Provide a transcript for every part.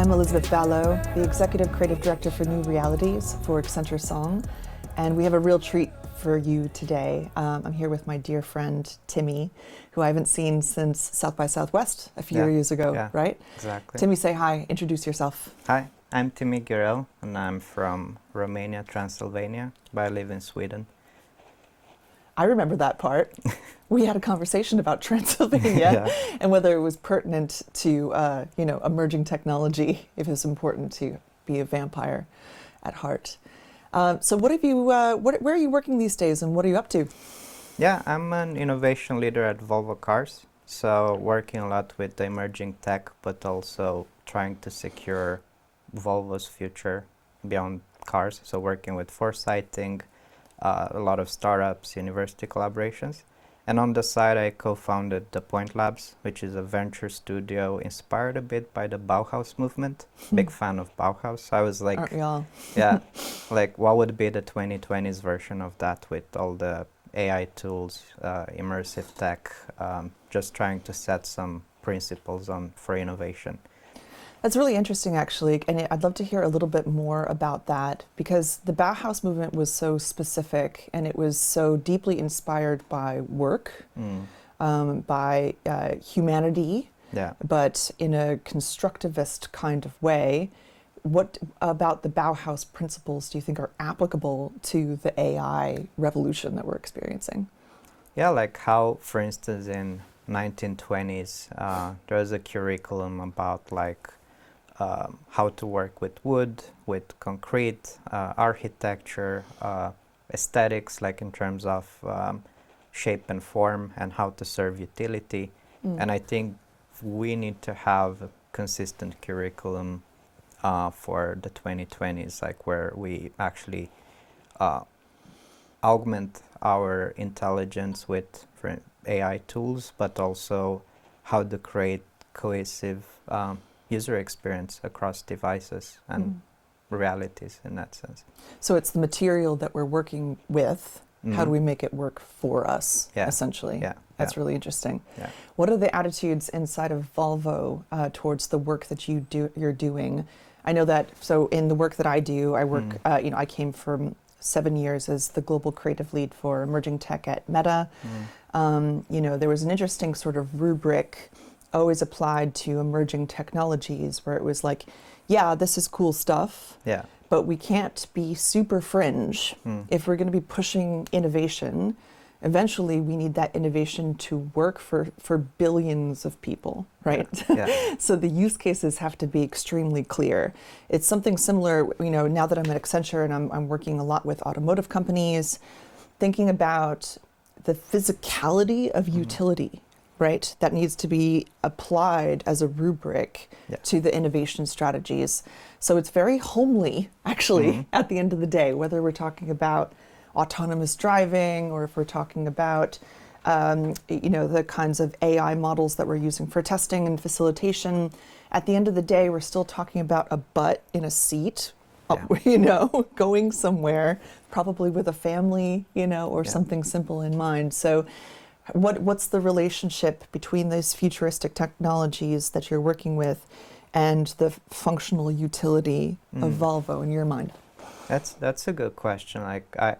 I'm Elizabeth Valleau, the Executive Creative Director for New Realities for Accenture Song, and we have a real treat for you today. I'm here with my dear friend Timmy, who I haven't seen since South by Southwest a few years ago, right? Exactly. Timmy, say hi, introduce yourself. Hi, I'm Timmy Ghiurau, and I'm from Romania, Transylvania, but I live in Sweden. I remember that part. We had a conversation about Transylvania and whether it was pertinent to, emerging technology, if it's important to be a vampire at heart. So what have you, where are you working these days and what are you up to? Yeah, I'm an innovation leader at Volvo Cars, so working a lot with the emerging tech, but also trying to secure Volvo's future beyond cars, so working with foresighting, a lot of startups, university collaborations. And on the side, I co-founded the Point Labs, which is a venture studio inspired a bit by the Bauhaus movement. Big fan of Bauhaus. I was like, aren't we all? Yeah, like what would be the 2020s version of that with all the AI tools, immersive tech, just trying to set some principles for innovation. That's really interesting, actually, and I'd love to hear a little bit more about that because the Bauhaus movement was so specific and it was so deeply inspired by work, by humanity, but in a constructivist kind of way. What about the Bauhaus principles do you think are applicable to the AI revolution that we're experiencing? Yeah, like how, for instance, in 1920s, there was a curriculum about like how to work with wood, with concrete, architecture, aesthetics, like in terms of shape and form, and how to serve utility. And I think we need to have a consistent curriculum for the 2020s, like where we actually augment our intelligence with AI tools, but also how to create cohesive user experience across devices and realities in that sense. So it's the material that we're working with. How do we make it work for us, essentially? That's really interesting. What are the attitudes inside of Volvo towards the work that you're doing? I know that, so in the work that I do, I work, I came from 7 years as the global creative lead for emerging tech at Meta. There was an interesting sort of rubric always applied to emerging technologies where it was like, yeah, this is cool stuff, but we can't be super fringe. If we're going to be pushing innovation, eventually we need that innovation to work for billions of people, right? So the use cases have to be extremely clear. It's something similar, now that I'm at Accenture and I'm working a lot with automotive companies, thinking about the physicality of utility, right? That needs to be applied as a rubric to the innovation strategies. So it's very homely, actually, at the end of the day, whether we're talking about autonomous driving or if we're talking about, the kinds of AI models that we're using for testing and facilitation. At the end of the day, we're still talking about a butt in a seat, going somewhere, probably with a family, or something simple in mind. So what's the relationship between those futuristic technologies that you're working with and the functional utility of Volvo in your mind? That's a good question.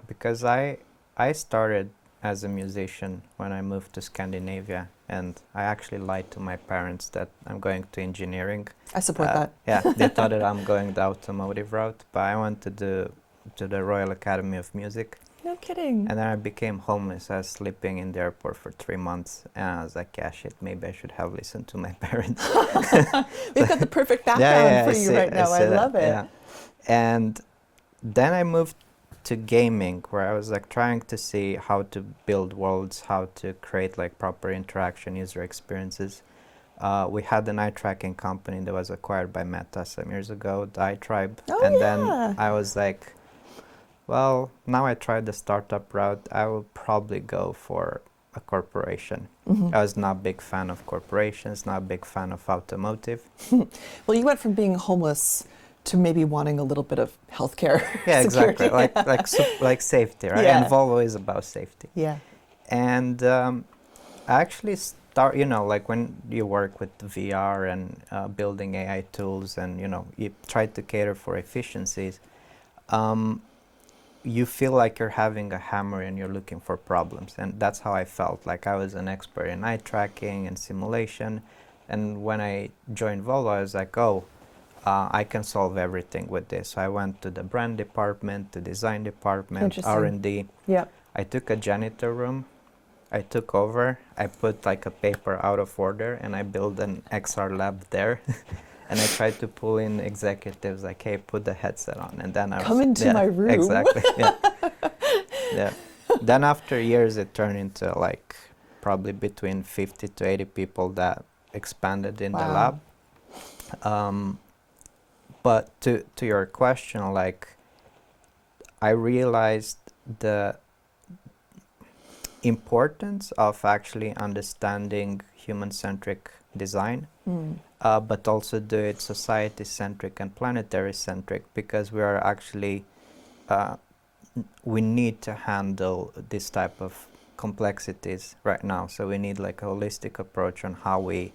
Because I started as a musician when I moved to Scandinavia, and I actually lied to my parents that I'm going to engineering. I support that. They thought that I'm going the automotive route, but I went to the Royal Academy of Music. No kidding. And then I became homeless. I was sleeping in the airport for 3 months, and I was like, yeah, shit, maybe I should have listened to my parents. We've got the perfect background for you right now. I love it. Yeah. And then I moved to gaming, where I was like trying to see how to build worlds, how to create like proper interaction, user experiences. We had an eye tracking company that was acquired by Meta some years ago, the iTribe. Then I was like, well, now I tried the startup route, I will probably go for a corporation. I was not a big fan of corporations, not a big fan of automotive. Well, you went from being homeless to maybe wanting a little bit of healthcare. Yeah, security. exactly. Like safety, right? And Volvo is about safety. Yeah. And I actually start, like when you work with VR and building AI tools, and you try to cater for efficiencies, you feel like you're having a hammer and you're looking for problems. And that's how I felt. Like I was an expert in eye tracking and simulation. And when I joined Volvo, I was like, oh, I can solve everything with this. So I went to the brand department, the design department, R&D. Yeah. I took a janitor room. I took over. I put like a paper out of order, and I built an XR lab there. And I tried to pull in executives, like, hey, put the headset on. And then I come into my room. Exactly. Yeah. Then after years, it turned into like probably between 50 to 80 people that expanded in the lab. But to your question, like, I realized the importance of actually understanding human-centric design, but also do it society-centric and planetary-centric, because we are actually, we need to handle this type of complexities right now. So we need like a holistic approach on how we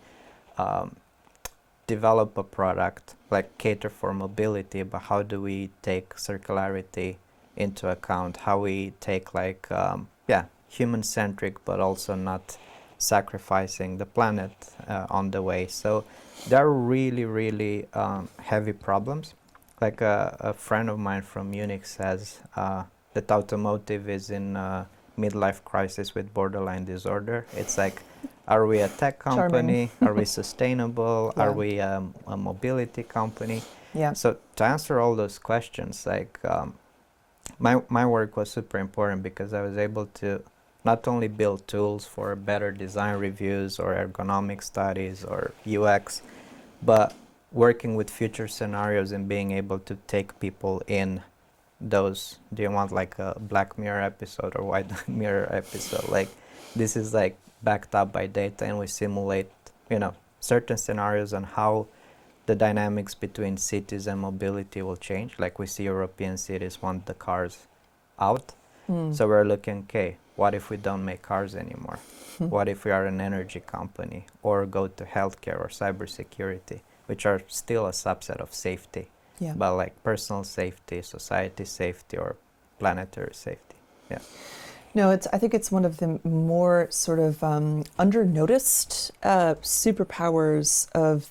develop a product, like cater for mobility, but how do we take circularity into account, how we take like, human-centric, but also not sacrificing the planet on the way. So there are really, really heavy problems. Like a friend of mine from Munich says that automotive is in midlife crisis with borderline disorder. It's like, are we a tech company? Are we sustainable? Are we a mobility company? Yeah. So to answer all those questions, like my work was super important, because I was able to not only build tools for better design reviews or ergonomic studies or UX, but working with future scenarios and being able to take people in those. Do you want like a Black Mirror episode or White Mirror episode? Like, this is like backed up by data, and we simulate, certain scenarios on how the dynamics between cities and mobility will change. Like we see European cities want the cars out. So we're looking, okay, what if we don't make cars anymore? What if we are an energy company, or go to healthcare or cybersecurity, which are still a subset of safety, but like personal safety, society safety, or planetary safety. Yeah. No, I think it's one of the more sort of under-noticed superpowers of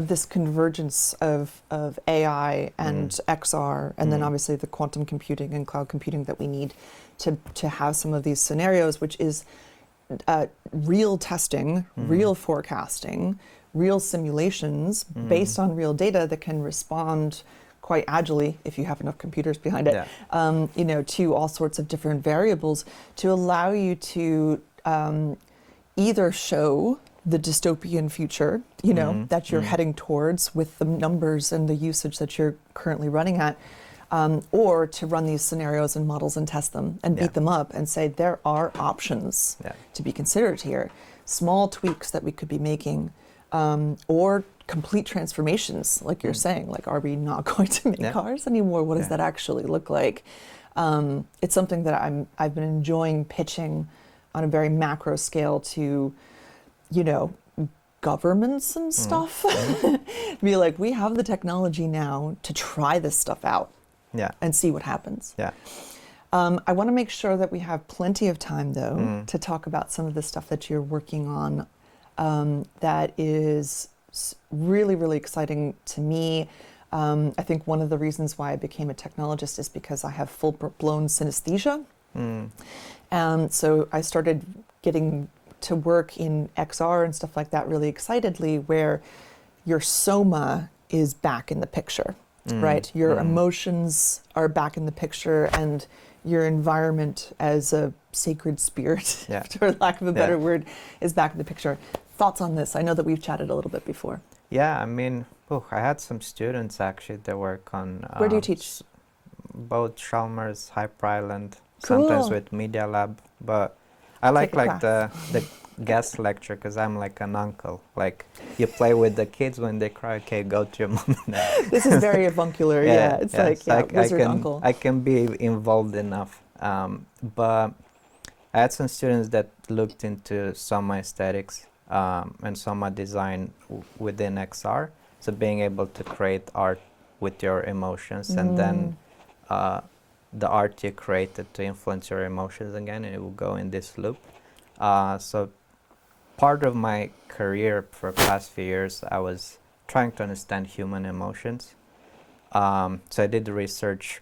this convergence of AI and XR, and then obviously the quantum computing and cloud computing that we need to have some of these scenarios, which is real testing, real forecasting, real simulations based on real data that can respond quite agilely, if you have enough computers behind it, to all sorts of different variables, to allow you to either show the dystopian future, that you're heading towards with the numbers and the usage that you're currently running at, or to run these scenarios and models and test them and beat them up and say there are options to be considered here, small tweaks that we could be making, or complete transformations, like you're saying. Like, are we not going to make cars anymore? What does that actually look like? It's something that I've been enjoying pitching on a very macro scale to, governments and stuff. Be like, we have the technology now to try this stuff out and see what happens. I want to make sure that we have plenty of time, though, to talk about some of the stuff that you're working on that is really, really exciting to me. I think one of the reasons why I became a technologist is because I have full-blown synesthesia. So I started getting to work in XR and stuff like that really excitedly, where your soma is back in the picture, right? Your emotions are back in the picture, and your environment as a sacred spirit, for lack of a better word, is back in the picture. Thoughts on this? I know that we've chatted a little bit before. Yeah, I mean, I had some students actually that work on... Where do you teach? Both Chalmers, Hyper Island, sometimes with Media Lab. But I like the guest lecture, because I'm like an uncle. Like, you play with the kids when they cry, okay, go to your mom and dad. This is very avuncular, It's like, wizard uncle. I can be involved enough. But I had some students that looked into soma aesthetics and soma design within XR. So being able to create art with your emotions and then the art you created to influence your emotions again, and it will go in this loop. So part of my career for the past few years, I was trying to understand human emotions. So I did the research.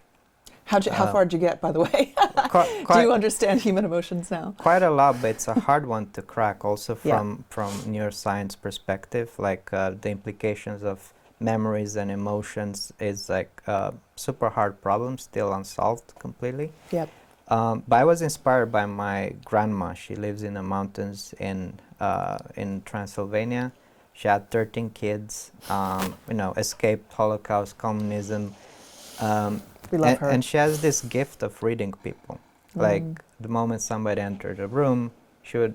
How far did you get, by the way? Do you understand human emotions now? Quite a lot, but it's a hard one to crack also from neuroscience perspective. Like the implications of memories and emotions is like a super hard problem, still unsolved completely. Yep. But I was inspired by my grandma. She lives in the mountains in Transylvania. She had 13 kids, escaped Holocaust, communism. We love her. And she has this gift of reading people. Like the moment somebody entered a room, she would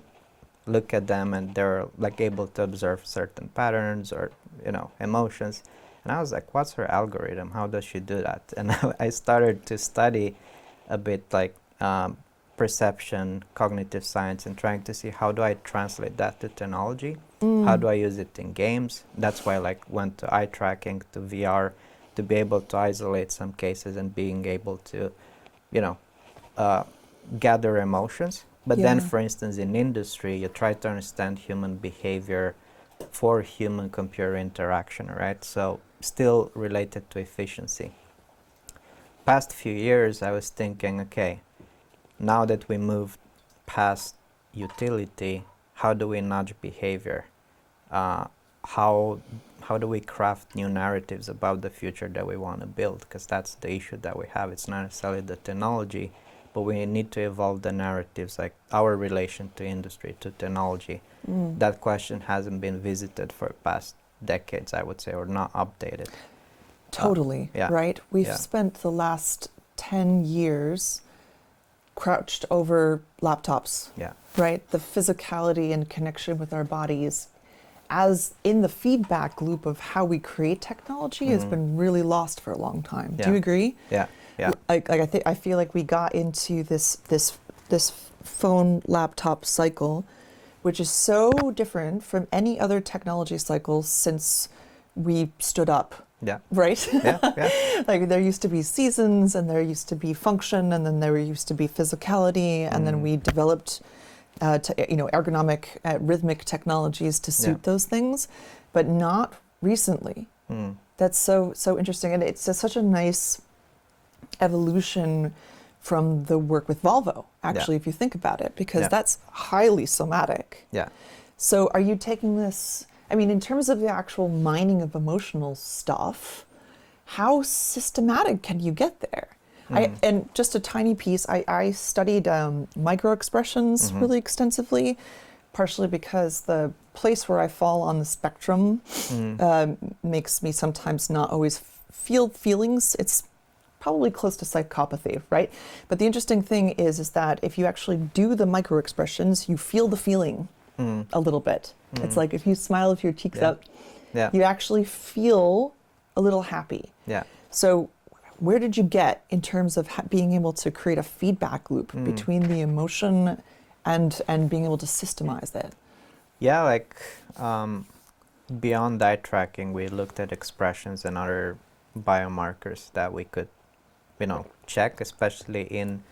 look at them and they're like able to observe certain patterns or, emotions. And I was like, what's her algorithm? How does she do that? And I started to study a bit like perception, cognitive science, and trying to see how do I translate that to technology? How do I use it in games? That's why I went to eye tracking, to VR, to be able to isolate some cases and being able to, gather emotions. But then, for instance, in industry, you try to understand human behavior for human-computer interaction, right? So still related to efficiency. Past few years, I was thinking, okay, now that we moved past utility, how do we nudge behavior? How do we craft new narratives about the future that we want to build? Because that's the issue that we have. It's not necessarily the technology, but we need to evolve the narratives, like our relation to industry, to technology. That question hasn't been visited for the past decades, I would say, or not updated. Totally, right? We've spent the last 10 years crouched over laptops, right? The physicality and connection with our bodies as in the feedback loop of how we create technology has been really lost for a long time. Do you agree? Yeah. I feel like we got into this phone laptop cycle, which is so different from any other technology cycle since we stood up. Yeah. Right? Yeah. Like there used to be seasons and there used to be function and then there used to be physicality and then we developed ergonomic, rhythmic technologies to suit those things, but not recently. That's so interesting, and it's such a nice evolution from the work with Volvo, actually, if you think about it, because that's highly somatic. Yeah. So are you taking this, in terms of the actual mining of emotional stuff, how systematic can you get there? And just a tiny piece, I studied micro-expressions really extensively, partially because the place where I fall on the spectrum makes me sometimes not always feel feelings. It's probably close to psychopathy, right? But the interesting thing is that if you actually do the micro-expressions, you feel the feeling a little bit. It's like if you smile with your cheeks out, you actually feel a little happy. Yeah. So where did you get in terms of being able to create a feedback loop between the emotion and being able to systemize it? Yeah, beyond eye tracking, we looked at expressions and other biomarkers that we could, check, especially in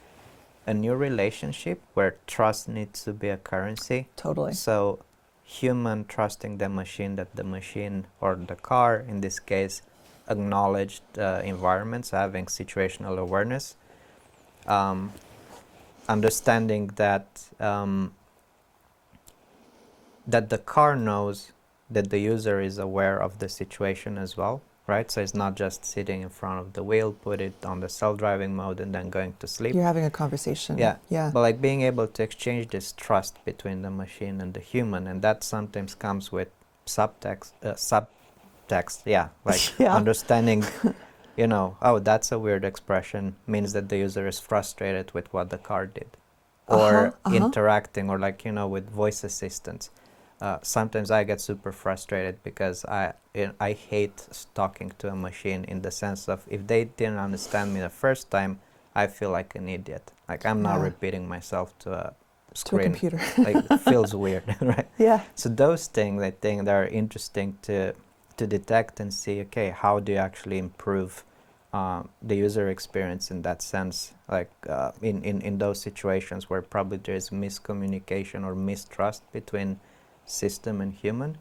a new relationship where trust needs to be a currency. Totally. So human trusting the machine, that the machine or the car, in this case, acknowledged environments, having situational awareness, understanding that that the car knows that the user is aware of the situation as well, right? So it's not just sitting in front of the wheel, put it on the self-driving mode and then going to sleep. You're having a conversation. Yeah. But being able to exchange this trust between the machine and the human, and that sometimes comes with subtext, understanding, oh, that's a weird expression, means that the user is frustrated with what the car did. Or interacting, or with voice assistants. Sometimes I get super frustrated because I hate talking to a machine, in the sense of if they didn't understand me the first time, I feel like an idiot. Like I'm not repeating myself to screen. To a computer. Like, it feels weird, right? Yeah. So those things, I think, that are interesting to detect and see, okay, how do you actually improve the user experience in that sense, like in those situations where probably there's miscommunication or mistrust between system and human.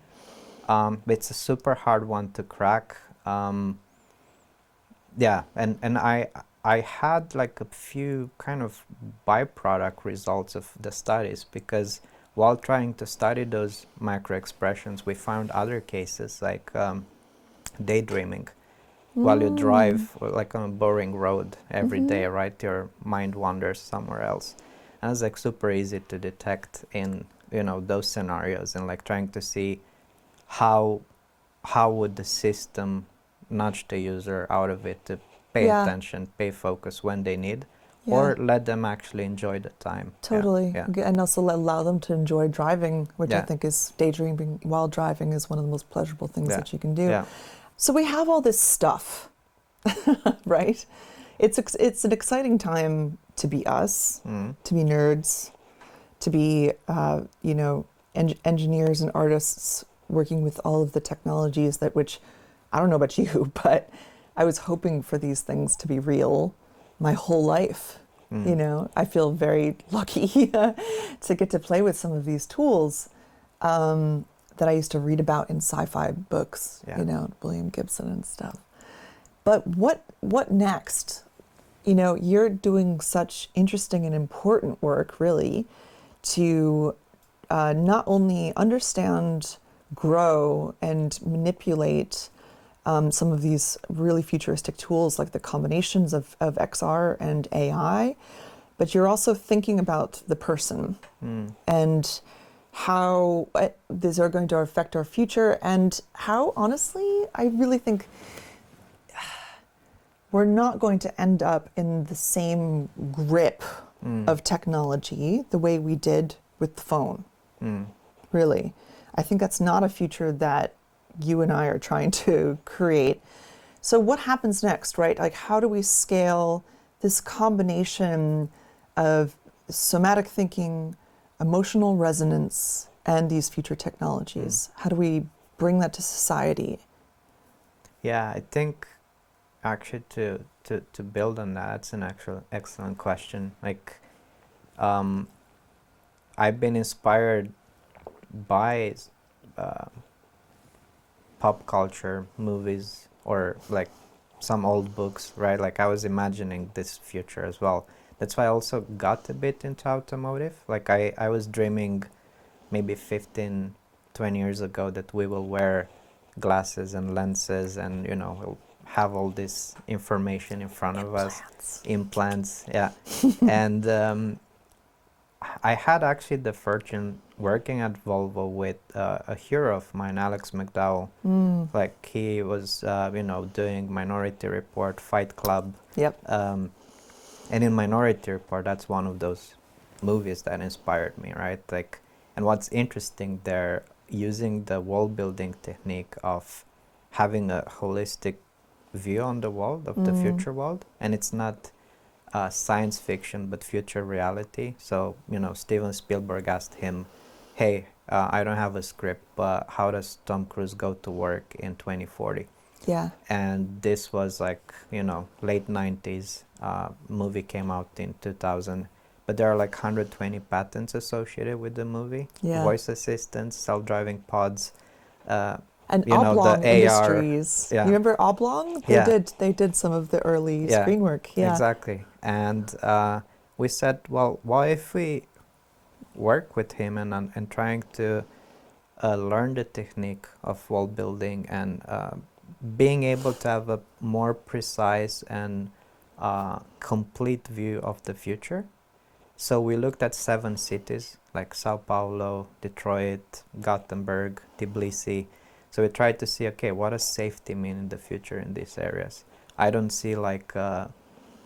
But it's a super hard one to crack. Yeah, and I had like a few kind of byproduct results of the studies, because while trying to study those macro expressions, we found other cases like daydreaming. While you drive like on a boring road every day, right, your mind wanders somewhere else. And it's like super easy to detect in, you know, those scenarios, and like trying to see how would the system nudge the user out of it to pay attention, pay focus when they need, or let them actually enjoy the time. Totally. And also allow them to enjoy driving, which I think is daydreaming while driving is one of the most pleasurable things that you can do. So we have all this stuff, right? It's an exciting time to be us, to be nerds, to be you know, engineers and artists working with all of the technologies that, which I don't know about you, but I was hoping for these things to be real my whole life. You know, I feel very lucky to get to play with some of these tools that I used to read about in sci-fi books, you know, William Gibson and stuff. But what next? You know, you're doing such interesting and important work, really, to not only understand, grow, and manipulate some of these really futuristic tools like the combinations of XR and AI, but you're also thinking about the person and how these are going to affect our future, and how, honestly, I really think we're not going to end up in the same grip of technology the way we did with the phone. Really. I think that's not a future that you and I are trying to create. So what happens next, right? Like, how do we scale this combination of somatic thinking, emotional resonance, and these future technologies? How do we bring that to society? Yeah, I think actually to build on that, it's an actual excellent question. Like, I've been inspired by pop culture, movies, or like some old books, right? Like, I was imagining this future as well. That's why I also got a bit into automotive. Like, I was dreaming maybe 15, 20 years ago that we will wear glasses and lenses, and, you know, we'll have all this information in front of us. Implants, yeah. And I had actually the fortune working at Volvo with a hero of mine, Alex McDowell. Like, he was, you know, doing Minority Report, Fight Club. And in Minority Report, that's one of those movies that inspired me, right? Like, and what's interesting, they're using the world building technique of having a holistic view on the world, of the future world, and it's not science fiction but future reality. So, you know, Steven Spielberg asked him, hey, I don't have a script, but how does Tom Cruise go to work in 2040? And this was like, you know, late 90s. Movie came out in 2000, but there are like 120 patents associated with the movie. Voice assistants, self-driving pods, and you know, Oblong the Industries. AR. You remember Oblong? They did some of the early screen work. Exactly. And we said, well, what if we work with him and trying to learn the technique of world building and being able to have a more precise and complete view of the future. So we looked at 7 cities like Sao Paulo, Detroit, Gothenburg, Tbilisi. So we tried to see, okay, what does safety mean in the future in these areas? I don't see like a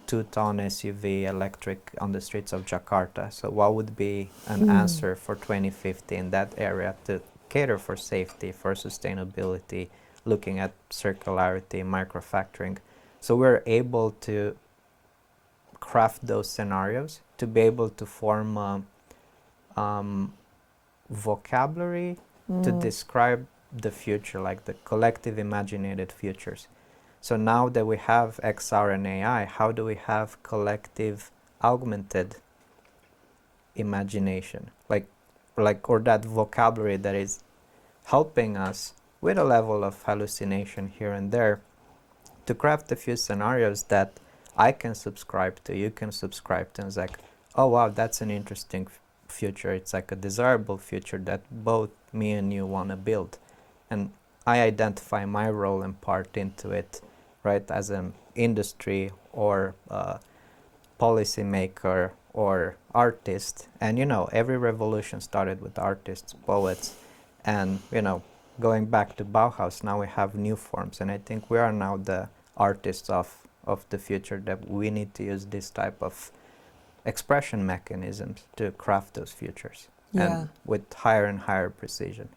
2-ton SUV electric on the streets of Jakarta. So what would be an answer for 2050 in that area to cater for safety, for sustainability, looking at circularity, microfactoring? So we're able to craft those scenarios to be able to form vocabulary to describe the future, like the collective imaginated futures. So now that we have XR and AI, how do we have collective augmented imagination, like or that vocabulary that is helping us with a level of hallucination here and there to craft a few scenarios that I can subscribe to, you can subscribe to, and it's like, oh wow, that's an interesting future. It's like a desirable future that both me and you want to build. And I identify my role and part into it, right, as an industry or policymaker or artist. And you know, every revolution started with artists, poets, and you know, going back to Bauhaus, now we have new forms, and I think we are now the artists of the future, that we need to use this type of expression mechanisms to craft those futures, and with higher and higher precision.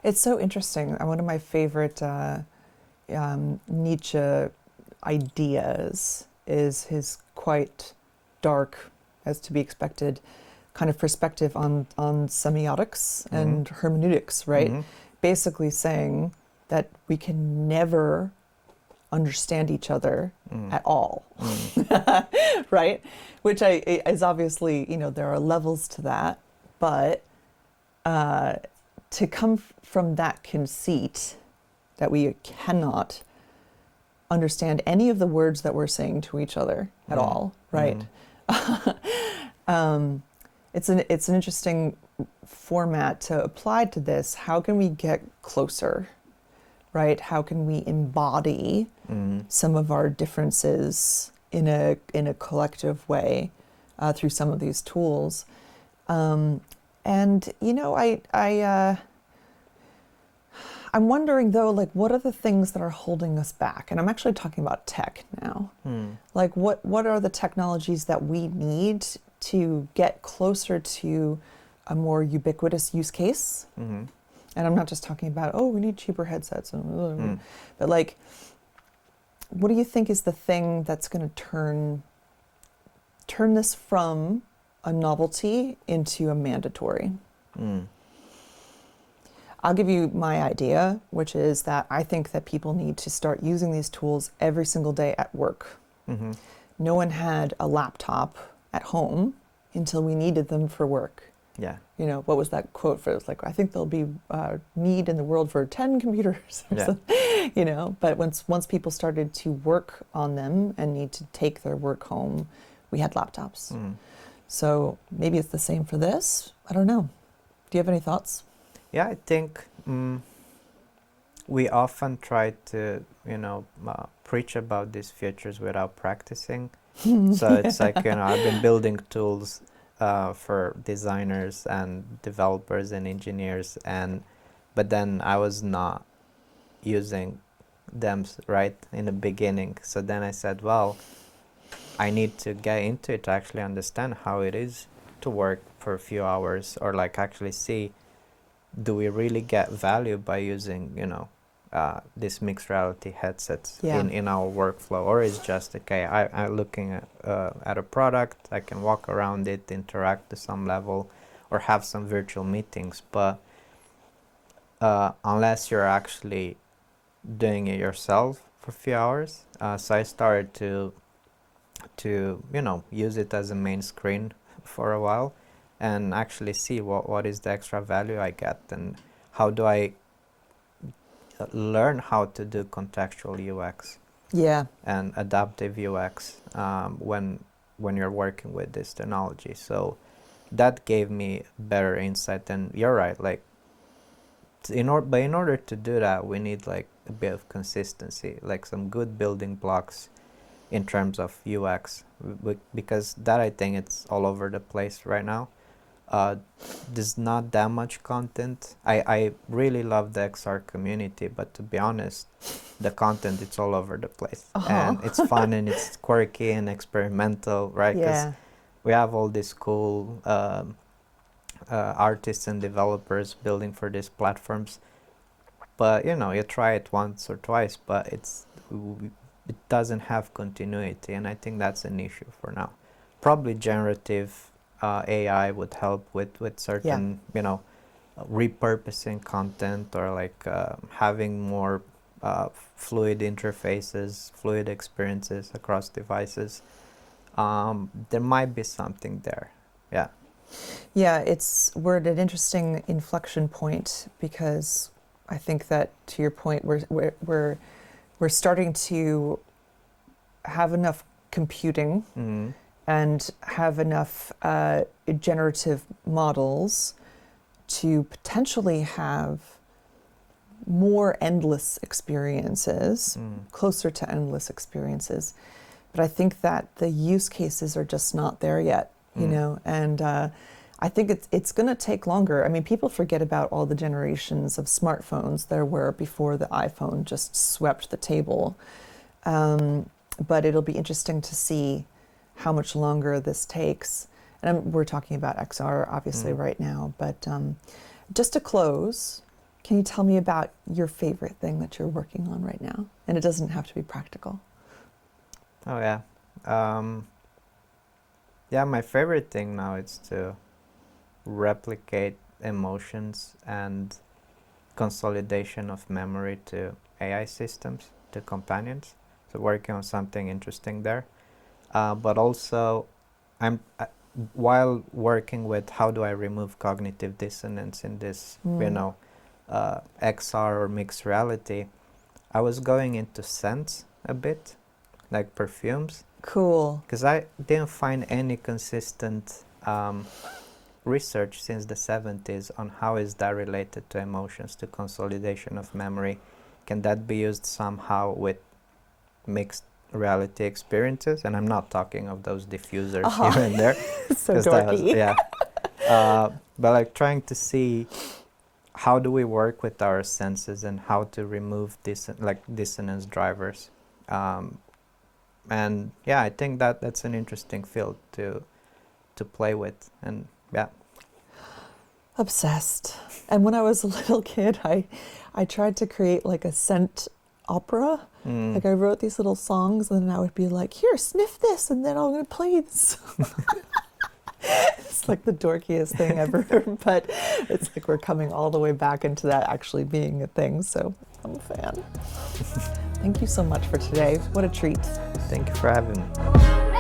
It's so interesting. One of my favorite Nietzsche ideas is his quite dark, as to be expected, kind of perspective on semiotics and hermeneutics, right? Basically saying that we can never understand each other at all, right? Which is obviously, you know, there are levels to that, but to come from that conceit that we cannot understand any of the words that we're saying to each other at all, right? It's an interesting format to apply to this. How can we get closer, right? How can we embody some of our differences in a collective way through some of these tools? And you know, I'm wondering though, like, what are the things that are holding us back? And I'm actually talking about tech now. Like, what are the technologies that we need to get closer to a more ubiquitous use case? And I'm not just talking about, oh, we need cheaper headsets, but like, what do you think is the thing that's going to turn this from a novelty into a mandatory? I'll give you my idea, which is that I think that people need to start using these tools every single day at work. No one had a laptop at home until we needed them for work. Yeah. You know, what was that quote for? It's like, I think there'll be need in the world for 10 computers or something, you know, but once people started to work on them and need to take their work home, we had laptops. So maybe it's the same for this. I don't know. Do you have any thoughts? Yeah, I think we often try to, you know, preach about these futures without practicing. So it's like, you know, I've been building tools for designers and developers and engineers, but then I was not using them right in the beginning. So then I said, well, I need to get into it to actually understand how it is to work for a few hours, or like actually see, do we really get value by using, you know, these mixed reality headsets in our workflow, or is just okay, I'm looking at a product, I can walk around it, interact to some level, or have some virtual meetings, but unless you're actually doing it yourself for a few hours. So I started to you know, use it as a main screen for a while and actually see what is the extra value I get, and how do I learn how to do contextual UX and adaptive UX when you're working with this technology. So that gave me better insight. And you're right, like in order to do that, we need like a bit of consistency, like some good building blocks in terms of UX, because that, I think, it's all over the place right now. There's not that much content. I really love the XR community, but to be honest, the content, it's all over the place. And it's fun and it's quirky and experimental, right? Because we have all these cool artists and developers building for these platforms. But, you know, you try it once or twice, but it doesn't have continuity, and I think that's an issue for now. Probably generative AI would help with certain, repurposing content, or like having more fluid interfaces, fluid experiences across devices. There might be something there. Yeah. Yeah, we're at an interesting inflection point, because I think that, to your point, we're starting to have enough computing and have enough generative models to potentially have more endless experiences, closer to endless experiences. But I think that the use cases are just not there yet, and I think it's going to take longer. I mean, people forget about all the generations of smartphones there were before the iPhone just swept the table. But it'll be interesting to see how much longer this takes. And we're talking about XR, obviously, right now. But just to close, can you tell me about your favorite thing that you're working on right now? And it doesn't have to be practical. Oh, yeah. Yeah, my favorite thing now is to replicate emotions and consolidation of memory to AI systems, to companions. So working on something interesting there. But also, while working with how do I remove cognitive dissonance in this, XR or mixed reality, I was going into scents a bit, like perfumes. Cool. Because I didn't find any consistent research since the 70s on how is that related to emotions, to consolidation of memory. Can that be used somehow with mixed reality experiences? And I'm not talking of those diffusers here and there. So dorky. But like trying to see how do we work with our senses and how to remove dissonance drivers. And yeah, I think that's an interesting field to play with, and yeah. Obsessed. And when I was a little kid, I tried to create like a scent opera. Like I wrote these little songs, and then I would be like, here, sniff this, and then I'm going to play this. It's like the dorkiest thing ever, but it's like we're coming all the way back into that actually being a thing, so I'm a fan. Thank you so much for today. What a treat. Thank you for having me.